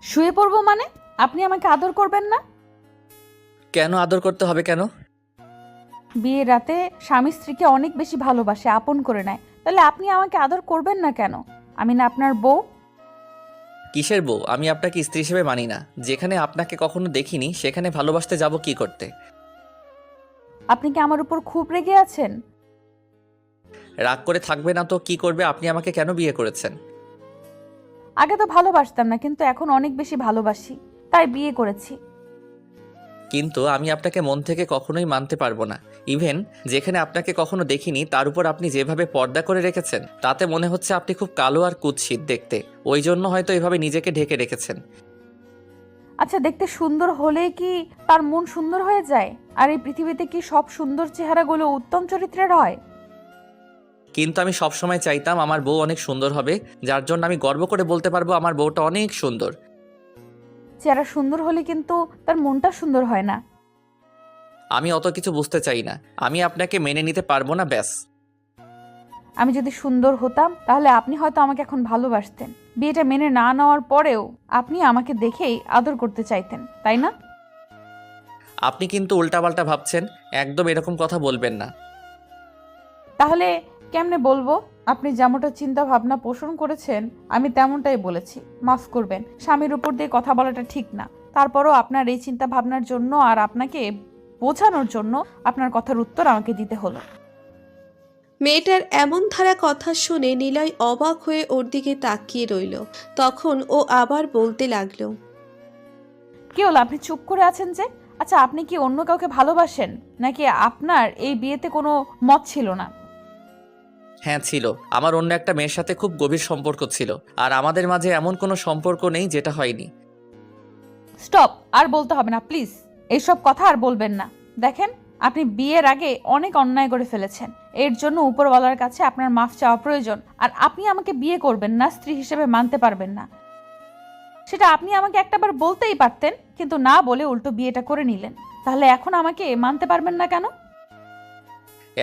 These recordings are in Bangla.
শুয়ে পড়বো মানে? আপনি আমাকে আদর করবেন না? কেন আদর করতে হবে কেন? বিয়ের রাতে স্বামী স্ত্রীকে অনেক বেশি ভালোবাসে, আপন করে নেয়, তাহলে আপনি আমাকে আদর করবেন না কেন? আমি না আপনার বউ? কিসের বউ? আমি আপনাকে স্ত্রী হিসেবে মানি না। যেখানে আপনাকে কখনো দেখিনি সেখানে ভালোবাসতে যাব কি করতে? আপনি কি আমার উপর খুব রেগে আছেন? রাগ করে থাকবে না তো কি করবে? আপনি আমাকে কেন বিয়ে করেছেন? আগে তো ভালোবাসতাম না, কিন্তু এখন অনেক বেশি ভালোবাসি, তাই বিয়ে করেছি। কিন্তু আমি আপনাকে মন থেকে কখনোই মানতে পারবো না। ইভেন যেখানে আপনাকে কখনো দেখিনি তার উপর আপনি যেভাবে পর্দা করে রেখেছেন তাতে মনে হচ্ছে আপনি খুব কালো আর কুৎসিত দেখতে। ওই জন্য হয়তো এভাবে নিজেকে ঢেকে রেখেছেন। আচ্ছা, দেখতে সুন্দর হলে কি তার মন সুন্দর হয়ে যায়? আর এই পৃথিবীতে কি সব সুন্দর চেহারাগুলো উত্তম চরিত্রের হয়? কিন্তু আমি সবসময় চাইতাম আমার বউ অনেক সুন্দর হবে, যার জন্য আমি গর্ব করে বলতে পারবো আমার বউটা অনেক সুন্দর। চেহারা সুন্দর হলে কিন্তু তার মনটা সুন্দর হয় না। আমি অত কিছু বুঝতে চাই না। আমি আপনাকে মেনে নিতে পারবো না, ব্যাস। আমি যদি সুন্দর হতাম তাহলে আপনি হয়তো আমাকে এখন ভালোবাসতেন। বিয়েটা মেনে না নেওয়ার পরেও আপনি আমাকে দেখেই আদর করতে চাইতেন, তাই না? আপনি কিন্তু উল্টাপাল্টা ভাবছেন। একদম এরকম কথা বলবেন না। তাহলে কেমনে বলবো? আপনি যেমনটা চিন্তা ভাবনা পোষণ করেছেন আমি তেমনটাই বলেছি। মাফ করবেন, স্বামীর উপর দিয়ে কথা বলাটা ঠিক না। তারপরও আপনার এই চিন্তা ভাবনার জন্য আর আপনাকে বোঝানোর জন্য আপনার কথার উত্তর আমাকে দিতে হলো। মেয়েটার এমন ধারা কথা শুনে নিলয় অবাক হয়ে ওর দিকে তাকিয়ে রইল। তখন ও আবার বলতে লাগলো, কি হলো, আপনি চুপ করে আছেন যে? আচ্ছা, আপনি কি অন্য কাউকে ভালোবাসেন, নাকি আপনার এই বিয়েতে কোনো মত ছিল না? হ্যাঁ ছিল। আমার অন্য একটা মেয়ের সাথে খুব গভীর সম্পর্ক ছিল, আর আমাদের মাঝে এমন কোনো সম্পর্ক নেই যেটা হয়নি। স্টপ, আর বলতে হবে না প্লিজ। এইসব কথা আর বলবেন না। দেখেন, আপনি বিয়ের আগে অনেক অন্যায় করে ফেলেছেন। এর জন্য উপরওয়ালার কাছে আপনার মাফ চাওয়া প্রয়োজন। আর আপনি আমাকে বিয়ে করবেন না, স্ত্রী হিসেবে মানতে পারবেন না, সেটা আপনি আমাকে একটাবার বলতেই পারতেন, কিন্তু না বলে উল্টো বিয়েটা করে নিলেন। তাহলে এখন আমাকে মানতে পারবেন না কেন?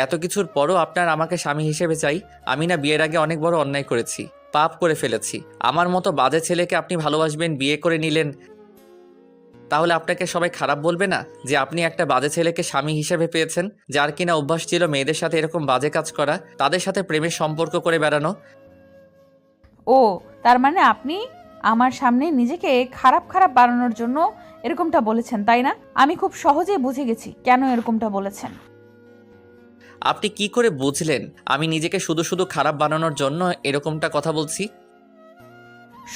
এত কিছুর পরও আপনার আমাকে স্বামী হিসেবে চাই? আমি না বিয়ের আগে অনেক বড় অন্যায় করেছি, পাপ করে ফেলেছি। আমার মতো বাজে ছেলেকে আপনি ভালোবাসবেন, বিয়ে করে নিলেন, তাহলে আপনাকে সবাই খারাপ বলবে না যে আপনি একটা বাজে ছেলেকে স্বামী হিসেবে পেয়েছেন, যার কিনা অভ্যাস ছিল মেয়েদের সাথে এরকম বাজে কাজ করা, তাদের সাথে প্রেমের সম্পর্ক করে বেড়ানো? ও, তার মানে আপনি আমার সামনে নিজেকে খারাপ খারাপ বানানোর জন্য এরকমটা বলেছেন, তাই না? আমি খুব সহজেই বুঝে গেছি কেন এরকমটা বলেছেন। আপনি কি করে বুঝলেন আমি নিজেকে শুধু শুধু খারাপ বানানোর জন্য এরকমটা কথা বলছি?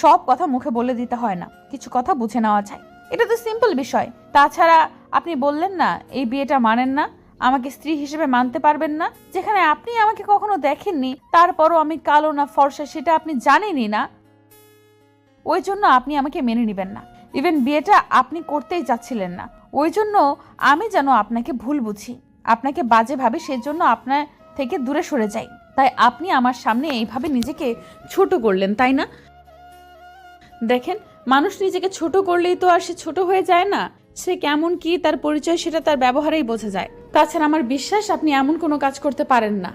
সব কথা মুখে বলে দিতে হয় না, কিছু কথা বুঝে নেওয়া যায়। এটা তো সিম্পল বিষয়। তাছাড়া আপনি বললেন না এই বিয়েটা মানেন না, আমাকে স্ত্রী হিসেবে মানতে পারবেন না। যেখানে আপনি আমাকে কখনো দেখেননি, তারপরও আমি কালো না ফর্সা সেটা আপনি জানেনই না, ওই জন্য আপনি আমাকে মেনে নেবেন না। ইভেন বিয়েটা আপনি করতেই চাচ্ছিলেন না, ওই জন্য আমি যেন আপনাকে ভুল বুঝি, আপনাকে বাজে ভাবি, সেজন্য আপনার থেকে দূরে সরে যাই। তাই আপনি আমার সামনে এইভাবে নিজেকে ছোট করলেন, তাই না? দেখেন, মানুষ নিজেকে ছোট করলেই তো আর সে ছোট হয়ে যায় না। সে কেমন কি তার পরিচয় সেটা তার ব্যবহারেই বোঝা যায়। তাছাড়া আমার বিশ্বাস আপনি এমন কোনো কাজ করতে পারেন না।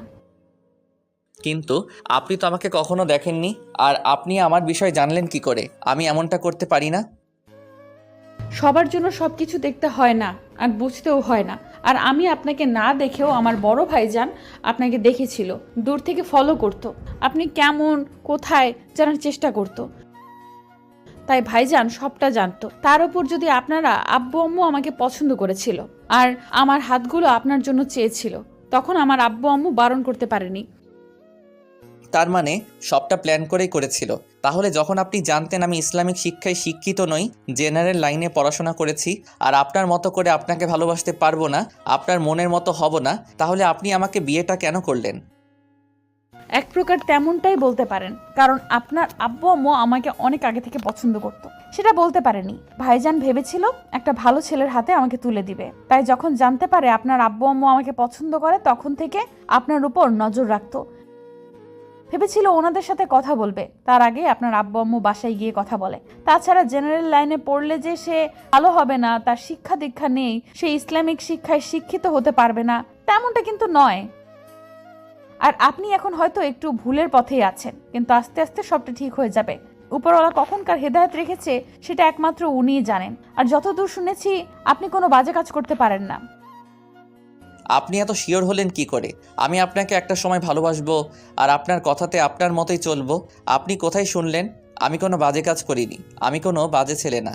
কিন্তু আপনি তো আমাকে কখনো দেখেননি, আর আপনি আমার বিষয় জানলেন কি করে আমি এমনটা করতে পারি না? সবার জন্য সবকিছু দেখতে হয় না, আর বুঝতেও হয় না। আর আমি আপনাকে না দেখেও আমার বড় ভাইজান আপনাকে দেখেছিল, দূর থেকে ফলো করত, আপনি কেমন কোথায় জানার চেষ্টা করত। তাই ভাইজান সবটা জানতো। তার উপর যদি আপনারা আব্বু আম্মু আমাকে পছন্দ করেছিল আর আমার হাতগুলো আপনার জন্য চেয়েছিল, তখন আমার আব্বু আম্মু বারণ করতে পারেনি। তার মানে সবটা প্ল্যান করেই করেছিল। তাহলে যখন আপনি জানতেন আমি ইসলামিক শিক্ষায় শিক্ষিত নই, জেনারেল লাইনে পড়াশোনা করেছি, আর আপনার মতো করে আপনাকে ভালোবাসতে পারবো না, আপনার মনের মতো হব না, তাহলে আপনি আমাকে বিয়েটা কেন করলেন? এক প্রকার তেমনটাই বলতে পারেন, কারণ আপনার আব্বু আম্মু আমাকে অনেক আগে থেকে পছন্দ করতো। সেটা বলতে পারেনি। ভাইজান ভেবেছিল একটা ভালো ছেলের হাতে আমাকে তুলে দিবে, তাই যখন জানতে পারে আপনার আব্বু আম্মু আমাকে পছন্দ করে তখন থেকে আপনার উপর নজর রাখতো। ভেবেছিল ওনাদের সাথে কথা বলবে, তার আগে আপনার আব্বু আম্মু বাসায় গিয়ে কথা বলে। তাছাড়া জেনারেল লাইনে পড়লে যে সে ভালো হবে না, তার শিক্ষা দীক্ষা নেই, সে ইসলামিক শিক্ষায় শিক্ষিত হতে পারবে না, তেমনটা কিন্তু নয়। আর আপনি এখন হয়তো একটু ভুলের পথেই আছেন, কিন্তু আস্তে আস্তে সবটা ঠিক হয়ে যাবে। উপরওয়ালা কখনকার হেদায়েত রেখেছে সেটা একমাত্র উনিই জানেন। আর যতদূর শুনেছি আপনি কোনো বাজে কাজ করতে পারেন না। আপনি এত শিওর হলেন কি করে আমি আপনাকে একটা সময় ভালোবাসবো আর আপনার কথাতে আপনার মতোই চলবো? আপনি কোথায় শুনলেন? আমি কোনো বাজে কাজ করিনি, আমি কোনো বাজে ছেলে না।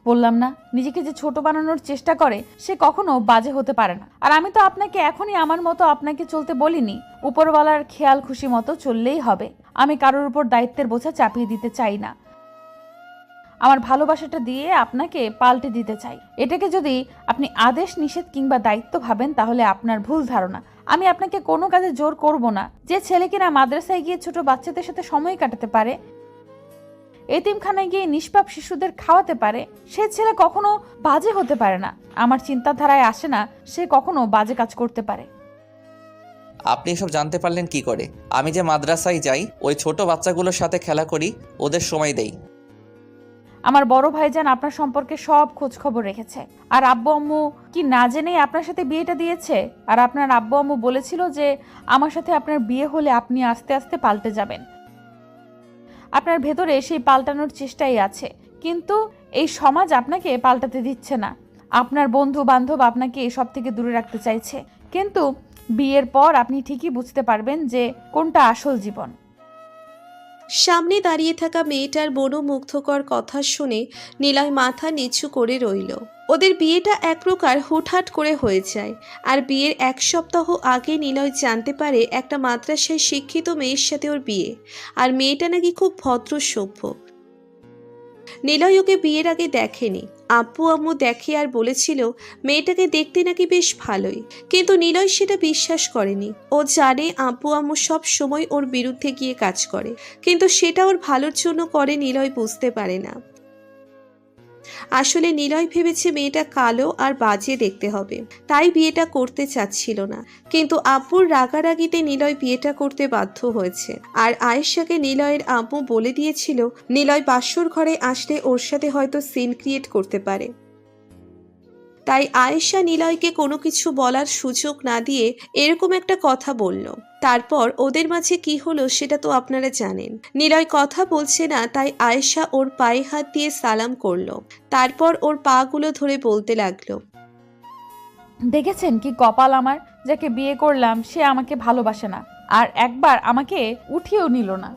বললাম না, নিজেকে যে ছোট বানানোর চেষ্টা করে সে কখনো বাজে হতে পারে না। আর আমি তো আপনাকে এখনই আমার মতো আপনাকে চলতে বলিনি। উপরওয়ালার খেয়াল খুশি মতো চললেই হবে। আমি কারোর উপর দায়িত্বের বোঝা চাপিয়ে দিতে চাই না। আমার ভালোবাসাটা দিয়ে আপনাকে পাল্টে দিতে চাই। এটাকে যদি আপনি আদেশ নিষেধ কিংবা দায়িত্ব ভাবেন তাহলে আপনার ভুল ধারণা। আমি আপনাকে কোনো কাজে জোর করব না। যে ছেলে কিনা মাদ্রাসায় গিয়ে ছোট বাচ্চাদের সাথে সময় কাটাতে পারে, এতিমখানায় গিয়ে নিষ্পাপ শিশুদের খাওয়াতে পারে, সে ছেলে কখনো বাজে হতে পারে না। আমার চিন্তাধারায় আসে না সে কখনো বাজে কাজ করতে পারে। আপনি এসব জানতে পারলেন কি করে? আমি যে মাদ্রাসায় যাই, ওই ছোট বাচ্চাগুলোর সাথে খেলা করি, ওদের সময় দেই। আমার বড় ভাইজান আপনার সম্পর্কে সব খোঁজ খবর রেখেছে। আর আব্বু আম্মু কি না জেনেই আপনার সাথে বিয়েটা দিয়েছে? আর আপনার আব্বু আম্মু বলেছিল যে আমার সাথে আপনার বিয়ে হলে আপনি আস্তে আস্তে পাল্টে যাবেন। আপনার ভেতরে সেই পাল্টানোর চেষ্টাই আছে, কিন্তু এই সমাজ আপনাকে পাল্টাতে দিচ্ছে না। আপনার বন্ধু বান্ধব আপনাকে এসব থেকে দূরে রাখতে চাইছে, কিন্তু বিয়ের পর আপনি ঠিকই বুঝতে পারবেন যে কোনটা আসল জীবন। সামনে দাঁড়িয়ে থাকা মেয়েটার মনোমুগ্ধকর কথা শুনে নিলয় মাথা নিচু করে রইল। ওদের বিয়েটা এক প্রকার হুটহাট করে হয়ে যায়। আর বিয়ের 1 সপ্তাহ আগে নিলয় জানতে পারে একটা মাদ্রাসায় শিক্ষিত মেয়ের সাথে ওর বিয়ে। আর মেয়েটা নাকি খুব ভদ্র সভ্য। নিলয় ওকে বিয়ের আগে দেখেনি। আব্বু আম্মু দেখে আর বলেছিল মেয়েটাকে দেখতে নাকি বেশ ভালোই, কিন্তু নিলয় সেটা বিশ্বাস করেনি। ও জানে আব্বু আম্মু সব সময় ওর বিরুদ্ধে গিয়ে কাজ করে, কিন্তু সেটা ওর ভালোর জন্য করে নিলয় বুঝতে পারে না। আসলে নিলয় ভেবেছে মেয়েটা কালো আর বাজে দেখতে হবে, তাই বিয়েটা করতে চাচ্ছিল না। কিন্তু আব্বুর রাগারাগিতে নিলয় বিয়েটা করতে বাধ্য হয়েছে। আর আয়েশাকে নিলয়ের আব্বু বলে দিয়েছিল নিলয় বাসর ঘরে আসলে ওর সাথে হয়তো সিন ক্রিয়েট করতে পারে। তাই আয়েশা নিলয়কে কোনো কিছু বলার সুযোগ না দিয়ে এরকম একটা কথা বলল। তারপর ওদের মাঝে কি হলো সেটা তো আপনারা জানেন। নিলয় কথা বলছে না, তাই আয়েশা ওর পায়ে হাত দিয়ে সালাম করলো। তারপর ওর পা গুলো ধরে বলতে লাগলো, দেখেছেন কি কপাল আমার, যাকে বিয়ে করলাম সে আমাকে ভালোবাসে না, আর একবার আমাকে উঠিয়েও নিল না।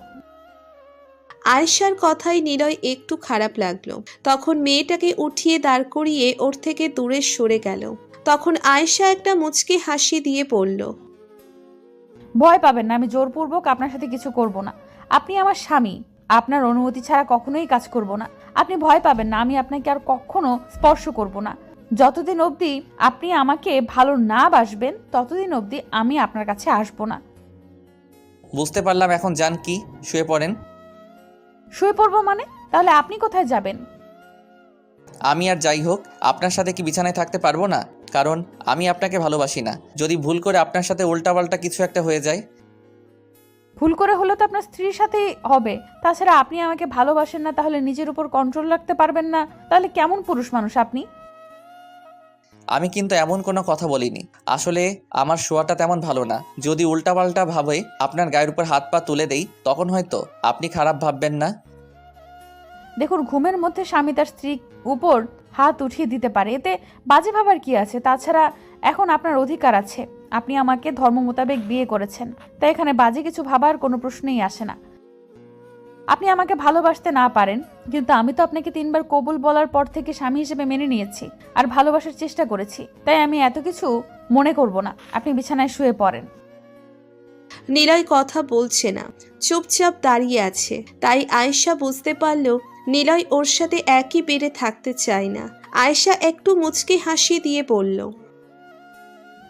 আয়েশার কথায় নিলয় একটু খারাপ লাগলো। তখন মেয়েটাকে উঠিয়ে দাঁড় করিয়ে ওর থেকে দূরে সরে গেল। তখন আয়েশা একটা মুচকি হাসি দিয়ে বলল, ভয় পাবেন না, আমি জোরপূর্বক আপনার সাথে কিছু করব না। আপনি আমার স্বামী, আপনার অনুমতি ছাড়া কখনোই কাজ করব না। আপনি ভয় পাবেন না, আমি আপনাকে আর কখনো স্পর্শ করব না। যতদিন অবধি আপনি আমাকে ভালো না বাসবেন ততদিন অবধি আমি আপনার কাছে আসব না। বুঝতে পারলাম, এখন যান, কি শুয়ে পড়েন। শুয়ে পড়বো মানে? তাহলে আপনি কোথায় যাবেন? আমি আর যাই হোক আপনার সাথে কি বিছানায় থাকতে পারবো না? কারণ আমি আপনাকে ভালোবাসি না। যদি ভুল করে আপনার সাথে উল্টাপাল্টা কিছু একটা হয়ে যায়। ভুল করে হলে তো আপনার স্ত্রীর সাথেই হবে। তাছাড়া আপনি আমাকে ভালোবাসেন না, তাহলে নিজের উপর কন্ট্রোল রাখতে পারবেন না, তাহলে কেমন পুরুষ মানুষ আপনি? আমি কিন্তু এমন কোনো কথা বলিনি। আসলে আমার শোয়াটা তেমন ভালো না। যদি উল্টাপাল্টা ভাবে আপনার গায়ের উপর হাত পা তুলে দেই তখন হয়তো আপনি খারাপ ভাববেন না। দেখুন, ঘুমের মধ্যে স্বামী তার স্ত্রীর উপর হাত উঠিয়ে দিতে পারে, এতে বাজে ভাবার কি আছে? তাছাড়া এখন আপনার অধিকার আছে। আপনি আমাকে ধর্ম মোতাবেক বিয়ে করেছেন, তাই এখানে বাজে কিছু ভাবার কোনো প্রশ্নই আসে না। আপনি আমাকে ভালোবাসতে না পারেন, কিন্তু আমি তো আপনাকে 3 বার কবুল বলার পর থেকে স্বামী হিসেবে মেনে নিয়েছি আর ভালোবাসার চেষ্টা করেছি, তাই আমি এত কিছু মনে করব না। আপনি বিছানায় শুয়ে পড়েন। নিলয় কথা বলছে না, চুপচাপ দাঁড়িয়ে আছে। তাই আয়েশা বুঝতে পারল নিলয় ওর সাথে একই বেডে থাকতে চায় না। আয়েশা একটু মুচকি হাসি দিয়ে বলল,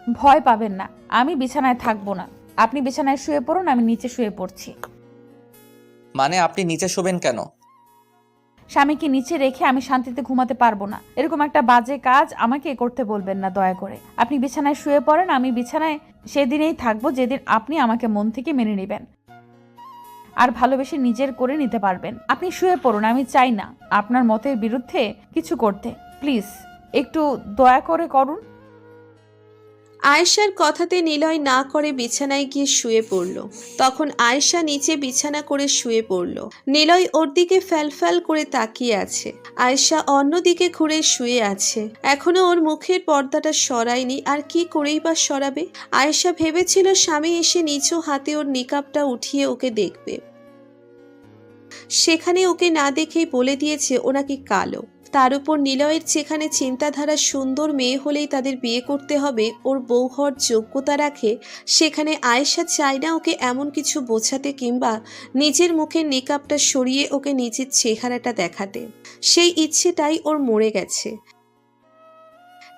ভয় পাবেন না, আমি বিছানায় থাকবো না। আপনি বিছানায় শুয়ে পড়ুন, আমি নিচে শুয়ে পড়ছি। মানে আপনি নিচে শোবেন কেন? স্বামীকে নিচে রেখে আমি শান্তিতে ঘুমাতে পারবো না। এরকম একটা বাজে কাজ আমাকে করতে বলবেন না দয়া করে। আপনি বিছানায় শুয়ে পড়েন, আমি বিছানায় সেদিনেই থাকবো যেদিন আপনি আমাকে মন থেকে মেনে নেবেন আর ভালোবেসে নিজের করে নিতে পারবেন। আপনি শুয়ে পড়ুন, আমি চাই না আপনার মতের বিরুদ্ধে কিছু করতে। প্লিজ একটু দয়া করে করুন। আয়েশার কথাতে নিলয় না করে বিছানায় গিয়ে শুয়ে পড়ল। তখন আয়েশা নিচে বিছানা করে শুয়ে পড়ল। নিলয় ওর দিকে ফ্যালফ্যাল করে তাকিয়ে আছে। আয়েশা অন্যদিকে ঘুরে শুয়ে আছে। এখনো ওর মুখের পর্দাটা সরায়নি, আর কি করেই বা সরাবে। আয়েশা ভেবেছিল স্বামী এসে নিচু হাতে ওর নিকাবটা উঠিয়ে ওকে দেখবে, সেখানে ওকে না দেখেই বলে দিয়েছে ও নাকি কালো। তার উপর নিলয়ের যেখানে চিন্তাধারা সুন্দর মেয়ে হলেই তাদের বিয়ে করতে হবে ওর বউ হওয়ার যোগ্যতা রাখে, সেখানে আয়েশা চায় না ওকে এমন কিছু বোঝাতে কিংবা নিজের মুখের নিকাবটা সরিয়ে ওকে নিজের চেহারাটা দেখাতে। সেই ইচ্ছেটাই ওর মরে গেছে।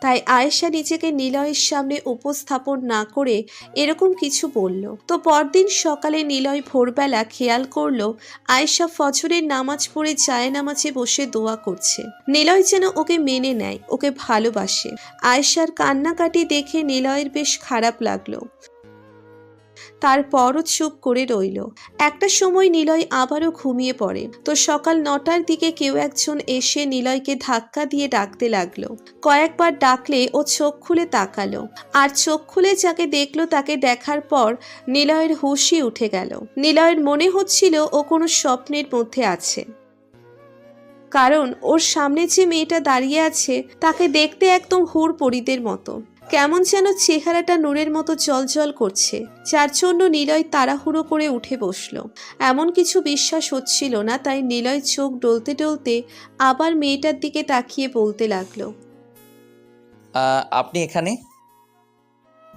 তাই আয়েশা নিজেকে নিলয়ের সামনে উপস্থাপন না করে এরকম কিছু বলল। তো পরদিন সকালে নিলয় ভোরবেলা খেয়াল করলো আয়েশা ফজরের নামাজ পড়ে জায়নামাজে বসে দোয়া করছে। নিলয় যেন ওকে মেনে নেয়, ওকে ভালোবাসে। আয়েশার কান্নাকাটি দেখে নিলয়ের বেশ খারাপ লাগলো। তারপরও চুপ করে রইল। একটা সময় নিলয় আবারও ঘুমিয়ে পড়ে। তো সকাল 9টার দিকে কেউ একজন এসে নিলয়কে ধাক্কা দিয়ে ডাকতে লাগলো। কয়েকবার ডাকলে ও চোখ খুলে তাকালো, আর চোখ খুলে যাকে দেখলো তাকে দেখার পর নিলয়ের হুঁশই উঠে গেল। নিলয়ের মনে হচ্ছিল ও কোনো স্বপ্নের মধ্যে আছে, কারণ ওর সামনে যে মেয়েটা দাঁড়িয়ে আছে তাকে দেখতে একদম হুর পরীদের মতো। কেমন যেন চেহারাটা নূরের মতো জলজল করছে, যার জন্য নিলয় তাড়াহুড়ো করে উঠে বসলো। এমন কিছু বিশ্বাস হচ্ছিল না, তাই নিলয় চোখ ডলতে ডলতে আবার মেয়েটার দিকে তাকিয়ে বলতে লাগলো, আপনি এখানে?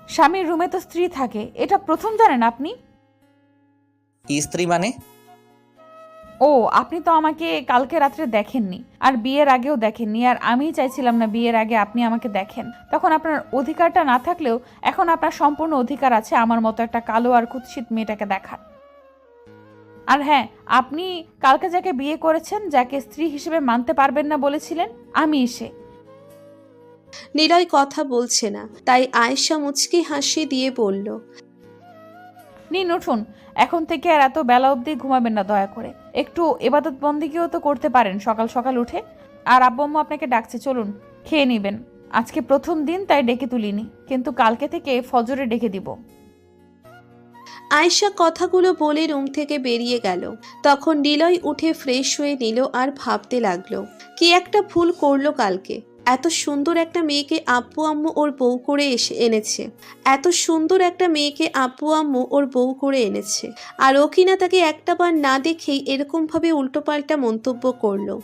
স্বামীর রুমে তো স্ত্রী থাকে, এটা প্রথম জানেন আপনি? স্ত্রী মানে? ও, আপনি তো আমাকে কালকে রাত্রে দেখেননি, আর বিয়ের আগেও দেখেননি, আর আমিই চাইছিলাম না বিয়ের আগে আপনি আমাকে দেখেন। তখন আপনার অধিকারটা না থাকলেও এখন আপনার সম্পূর্ণ অধিকার আছে আমার মতো একটা কালো আর কুৎসিত মেয়েটাকে দেখার। আর হ্যাঁ, আপনি কালকে যাকে বিয়ে করেছেন, যাকে স্ত্রী হিসেবে মানতে পারবেন না বলেছিলেন, আমি এসে। নিলয় কথা বলছে না, তাই আয়েশা মুচকি হাসি দিয়ে বলল, নিন উঠুন, এখন থেকে আর এত বেলা অবধি ঘুমাবেন না দয়া করে। একটু এবাদত বন্দিগিও তো করতে পারেন সকাল সকাল উঠে। আর আব্বু আম্মু আপনাকে ডাকছে, চলুন খেয়ে নিবেন। আজকে প্রথম দিন তাই ডেকে তুলিনি, কিন্তু কালকে থেকে ফজরে ডেকে দিব। আয়েশা কথাগুলো বলে রুম থেকে বেরিয়ে গেল। তখন নিলয় উঠে ফ্রেশ হয়ে নিল আর ভাবতে লাগলো কি একটা ভুল করলো কালকে। এত সুন্দর একটা মেয়েকে আব্বু আম্মু ওর বউ করে এনেছে, এত সুন্দর একটা মেয়েকে আব্বু আম্মু ওর বউ করে এনেছে, আর ও কিনা তাকে একটাবার না দেখেই এরকমভাবে উল্টোপাল্টা মন্তব্য করলো।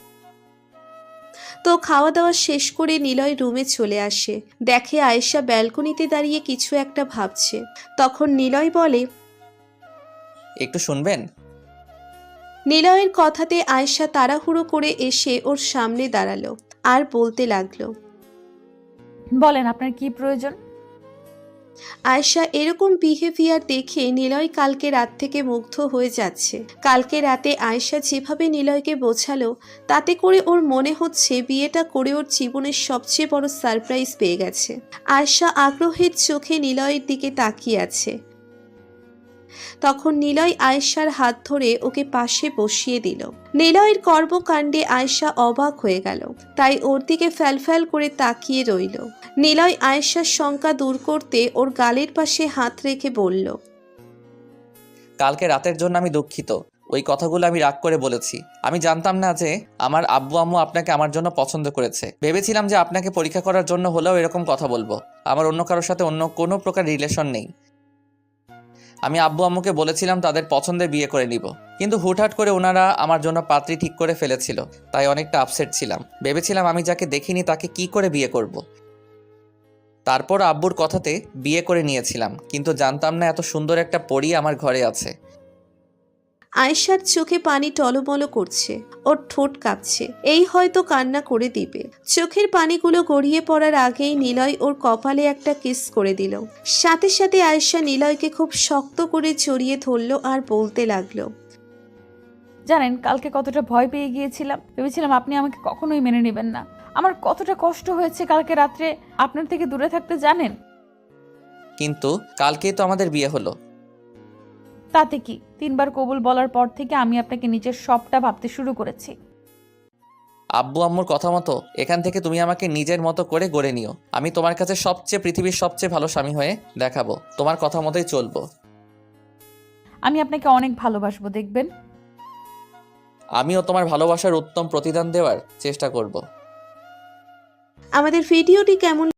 তো খাওয়া দাওয়া শেষ করে নিলয় রুমে চলে আসে। দেখে আয়েশা ব্যালকনিতে দাঁড়িয়ে কিছু একটা ভাবছে। তখন নিলয় বলে, একটু শুনবেন? নিলয়ের কথাতে আয়েশা তাড়াহুড়ো করে এসে ওর সামনে দাঁড়ালো আর বলতে লাগলো, বলেন আপনার কি প্রয়োজন? আয়েশা এরকম বিহেভিয়ার দেখে নিলয় কালকে রাত থেকে মুগ্ধ হয়ে যাচ্ছে। কালকে রাতে আয়েশা যেভাবে নিলয়কে বোঝালো, তাতে করে ওর মনে হচ্ছে বিয়েটা করে ওর জীবনের সবচেয়ে বড় সারপ্রাইজ পেয়ে গেছে। আয়েশা আগ্রহের চোখে নিলয়ের দিকে তাকিয়ে আছে। তখন নিলয় আয়েশার হাত ধরে ওকে পাশে বসিয়ে দিল। নিলয়ের কর্মকাণ্ডে আয়েশা অবাক হয়ে গেল, তাই ওর দিকে ফ্যালফ্যাল করে তাকিয়ে রইল। নিলয় আয়েশার শঙ্কা দূর করতে ওর গালের পাশে হাত রেখে বলল, কালকে রাতের জন্য আমি দুঃখিত। ওই কথাগুলো আমি রাগ করে বলেছি। আমি জানতাম না যে আমার আব্বু আম্মু আপনাকে আমার জন্য পছন্দ করেছে। ভেবেছিলাম যে আপনাকে পরীক্ষা করার জন্য হলেও এরকম কথা বলবো। আমার অন্য কারোর সাথে অন্য কোনো প্রকার রিলেশন নেই। আমি আব্বু আম্মুকে বলেছিলাম তাদের পছন্দে বিয়ে করে নিব, কিন্তু হুটহাট করে ওনারা আমার জন্য পাত্রী ঠিক করে ফেলেছিল। তাই অনেকটা আপসেট ছিলাম। ভেবেছিলাম আমি যাকে দেখিনি তাকে কি করে বিয়ে করব। তারপর আব্বুর কথাতে বিয়ে করে নিয়েছিলাম, কিন্তু জানতাম না এত সুন্দর একটা পরী আমার ঘরে আছে। আয়েশার চোখে পানি টলমল করছে, ওর ঠোঁট কাঁপছে, এই হয়তো কান্না করে দিবে। চোখের পানিগুলো গড়িয়ে পড়ার আগেই নিলয় ওর কপালে একটা কিস করে দিল। সাথে সাথে আয়েশা নিলয়কে খুব শক্ত করে জড়িয়ে ধরল আর বলতে লাগলো, জানেন কালকে কতটা ভয় পেয়ে গিয়েছিলাম, ভেবেছিলাম আপনি আমাকে কখনোই মেনে নেবেন না। আমার কতটা কষ্ট হয়েছে কালকে রাত্রে আপনার থেকে দূরে থাকতে, জানেন? কিন্তু কালকেই তো আমাদের বিয়ে হলো। তাতে কি, 3 বার কবুল বলার পর থেকে আমি আপনাকে নিজের সবটা ভাবতে শুরু করেছি। আব্বু আম্মুর কথা মতো এখান থেকে তুমি আমাকে নিজের মতো করে গড়ে নিও। আমি তোমার কাছে পৃথিবীর সবচেয়ে ভালো স্বামী হয়ে দেখাবো। তোমার কথা মতোই চলবো। আমি আপনাকে অনেক ভালোবাসবো, দেখবেন। আমিও তোমার ভালোবাসার উত্তম প্রতিদান দেওয়ার চেষ্টা করব। আমাদের ভিডিওটি কেমন